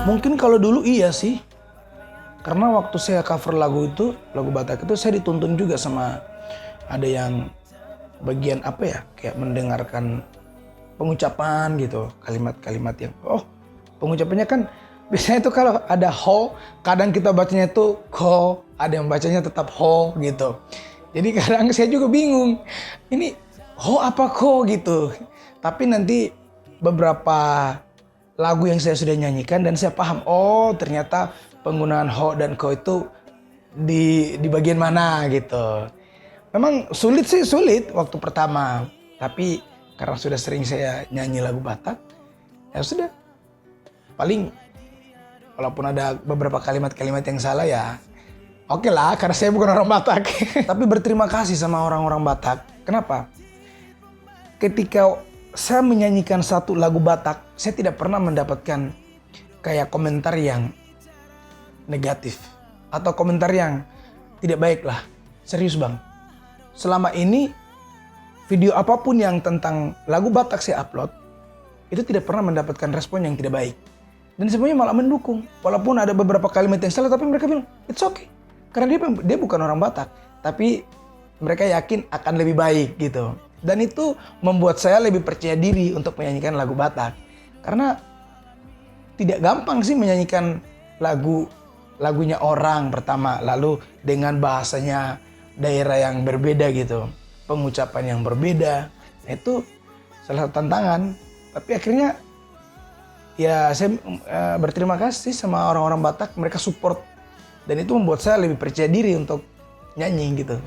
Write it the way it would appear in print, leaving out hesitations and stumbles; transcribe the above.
Mungkin kalau dulu iya sih. Karena waktu saya cover lagu itu, lagu Batak itu saya dituntun juga sama ada yang bagian apa ya, kayak mendengarkan pengucapan gitu, kalimat-kalimat yang pengucapannya kan biasanya itu kalau ada ho, kadang kita bacanya itu ko, ada yang bacanya tetap ho gitu. Jadi kadang saya juga bingung, ini ho apa ko gitu. Tapi nanti beberapa lagu yang saya sudah nyanyikan dan saya paham, oh ternyata penggunaan ho dan ko itu di bagian mana gitu. Memang sulit sih, sulit waktu pertama. Tapi karena sudah sering saya nyanyi lagu Batak, ya sudah. Paling walaupun ada beberapa kalimat-kalimat yang salah ya oke lah, karena saya bukan orang Batak. Tapi berterima kasih sama orang-orang Batak. Kenapa? Ketika saya menyanyikan satu lagu Batak, saya tidak pernah mendapatkan kayak komentar yang negatif atau komentar yang tidak baik lah. Serius bang, selama ini video apapun yang tentang lagu Batak saya upload, itu tidak pernah mendapatkan respon yang tidak baik. Dan semuanya malah mendukung. Walaupun ada beberapa kalimat yang salah, tapi mereka bilang, it's okay. Karena dia bukan orang Batak, tapi mereka yakin akan lebih baik gitu. Dan itu membuat saya lebih percaya diri untuk menyanyikan lagu Batak. Karena tidak gampang sih menyanyikan lagunya orang pertama, lalu dengan bahasanya daerah yang berbeda gitu, pengucapan yang berbeda. Itu salah satu tantangan. Tapi akhirnya ya saya berterima kasih sama orang-orang Batak, mereka support dan itu membuat saya lebih percaya diri untuk nyanyi gitu.